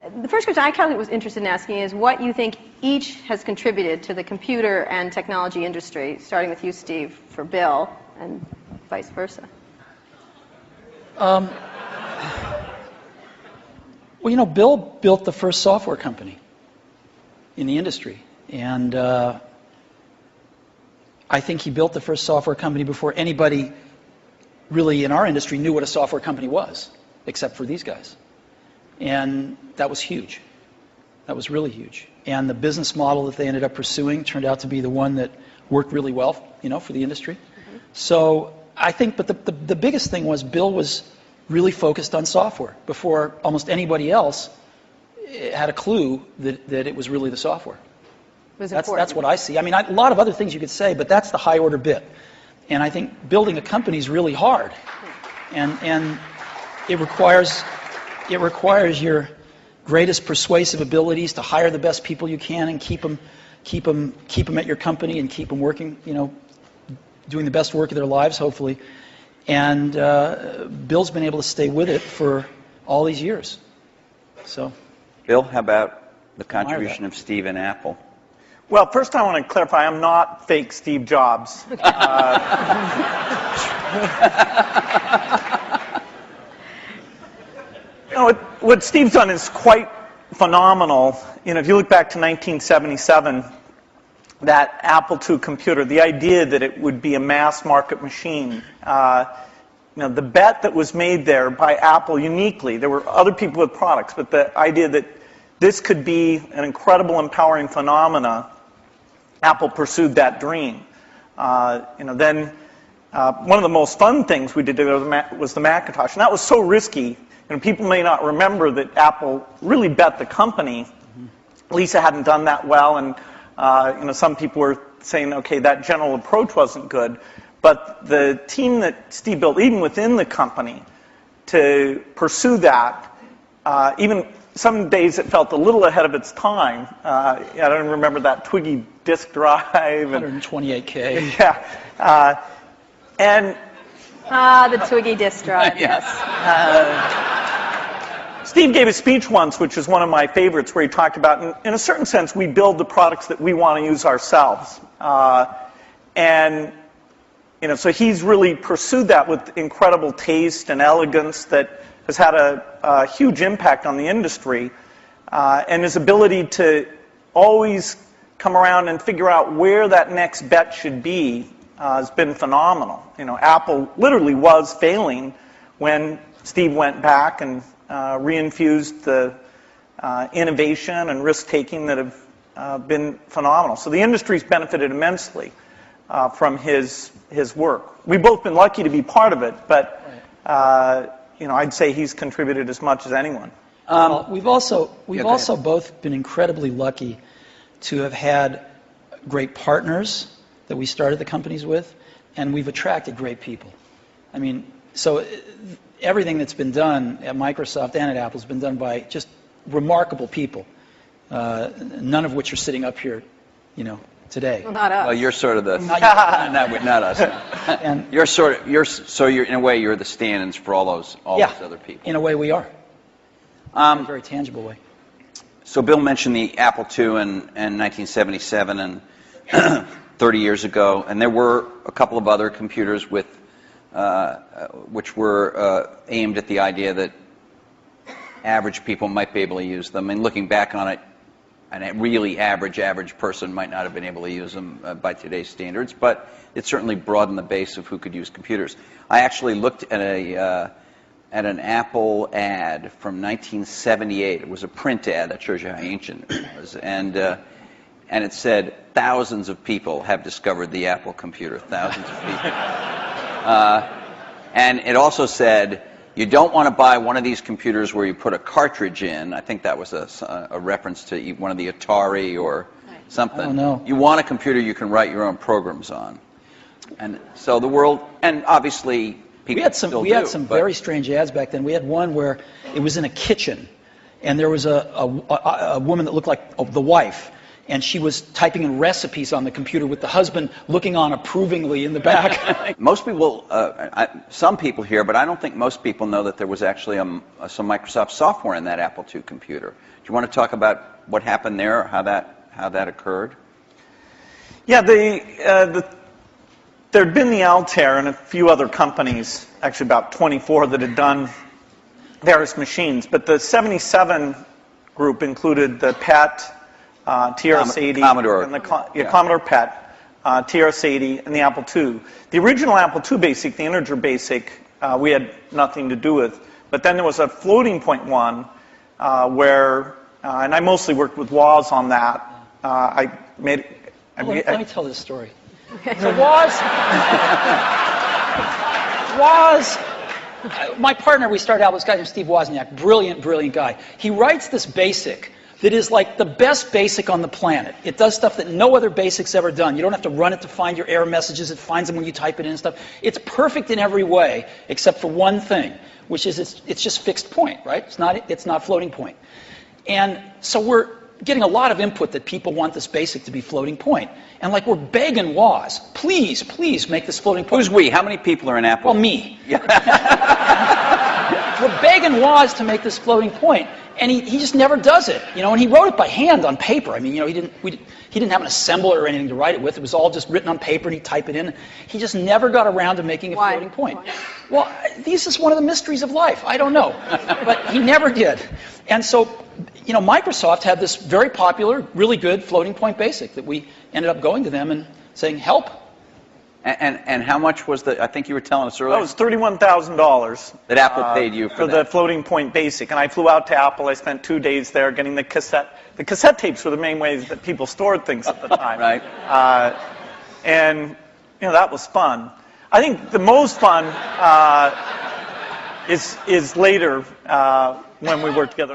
The first question I kind of was interested in asking is what you think each has contributed to the computer and technology industry, starting with you, Steve, for Bill, and vice versa. Well, you know, Bill built the first software company in the industry, and I think he built the first software company before anybody really in our industry knew what a software company was, except for these guys. And that was huge. That was really huge. And the business model that they ended up pursuing turned out to be the one that worked really well, you know, for the industry. Mm-hmm. So I think, but the biggest thing was Bill was really focused on software before almost anybody else had a clue that it was really the software. That's what I see. I mean, a lot of other things you could say, but that's the high order bit. And I think building a company is really hard, and it requires your greatest persuasive abilities to hire the best people you can and keep them at your company and keep them working, you know, doing the best work of their lives, hopefully. And Bill's been able to stay with it for all these years. So, Bill, how about the contribution of Steve and Apple? Well, first I want to clarify, I'm not fake Steve Jobs. You know, what Steve's done is quite phenomenal. You know, if you look back to 1977, that Apple II computer, the idea that it would be a mass market machine, you know, the bet that was made there by Apple uniquely, there were other people with products, but the idea that this could be an incredible, empowering phenomena, Apple pursued that dream. You know, then one of the most fun things we did was the Macintosh, and that was so risky. You know, people may not remember that Apple really bet the company. Lisa hadn't done that well, and you know, some people were saying, okay, that general approach wasn't good. But the team that Steve built, even within the company, to pursue that, even some days it felt a little ahead of its time. I don't remember that Twiggy disk drive. 128K. Yeah. And the Twiggy disk drive, yes. Steve gave a speech once, which is one of my favorites, where he talked about, in a certain sense, we build the products that we want to use ourselves. And, you know, so he's really pursued that with incredible taste and elegance that has had a huge impact on the industry. And his ability to always come around and figure out where that next bet should be has been phenomenal. You know, Apple literally was failing when Steve went back and reinfused the innovation and risk-taking that have been phenomenal. So the industry's benefited immensely from his work. We've both been lucky to be part of it, but you know, I'd say he's contributed as much as anyone. We've also both been incredibly lucky to have had great partners that we started the companies with, and we've attracted great people. I mean, so everything that's been done at Microsoft and at Apple has been done by just remarkable people, none of which are sitting up here, you know, today. Well, not us. Well, you're sort of the not us. And you're in a way you're the stand-ins for all those other people. In a way, we are. In a very tangible way. So Bill mentioned the Apple II in 1977 and 30 years ago, and there were a couple of other computers with which were aimed at the idea that average people might be able to use them. And looking back on it, a really average person might not have been able to use them by today's standards, but it certainly broadened the base of who could use computers. I actually looked at an Apple ad from 1978. It was a print ad that shows you how ancient it was, and it said thousands of people have discovered the Apple computer. Thousands of people. And it also said, you don't want to buy one of these computers where you put a cartridge in. I think that was a reference to one of the Atari or something. I don't know. You want a computer you can write your own programs on. And so the world, and obviously people we had some very strange ads back then. We had one where it was in a kitchen, and there was a woman that looked like the wife, and she was typing in recipes on the computer with the husband looking on approvingly in the back. Most people, some people here, but I don't think most people know that there was actually some Microsoft software in that Apple II computer. Do you want to talk about what happened there, or how that occurred? Yeah, there'd been the Altair and a few other companies, actually about 24, that had done various machines. But the 77 group included the PET, TRS-80, Commodore. and Commodore PET, TRS-80, and the Apple II. The original Apple II Basic, the integer Basic, we had nothing to do with. But then there was a floating point one where, and I mostly worked with Woz on that. Let me tell this story. So Woz, my partner, we started out with this guy named Steve Wozniak, brilliant, brilliant guy. He writes this basic that is like the best basic on the planet. It does stuff that no other basic's ever done. You don't have to run it to find your error messages. It finds them when you type it in and stuff. It's perfect in every way, except for one thing, which is it's just fixed point, right? It's not floating point. And so we're getting a lot of input that people want this basic to be floating point. And like we're begging Woz, please, please make this floating point. Who's we? How many people are in Apple? Well, me. We're begging Woz to make this floating point, and he just never does it. And he wrote it by hand on paper. I mean, he didn't have an assembler or anything to write it with. It was all just written on paper, and he'd type it in. He just never got around to making a floating point. Why? Well, this is one of the mysteries of life. I don't know, but he never did. And so, Microsoft had this very popular, really good floating point basic that we ended up going to them and saying, help. And how much was I think you were telling us earlier? That was $31,000. That Apple paid you for the floating point basic. And I flew out to Apple. I spent 2 days there getting the cassette. The cassette tapes were the main ways that people stored things at the time. Right. And, that was fun. I think the most fun is later when we worked together.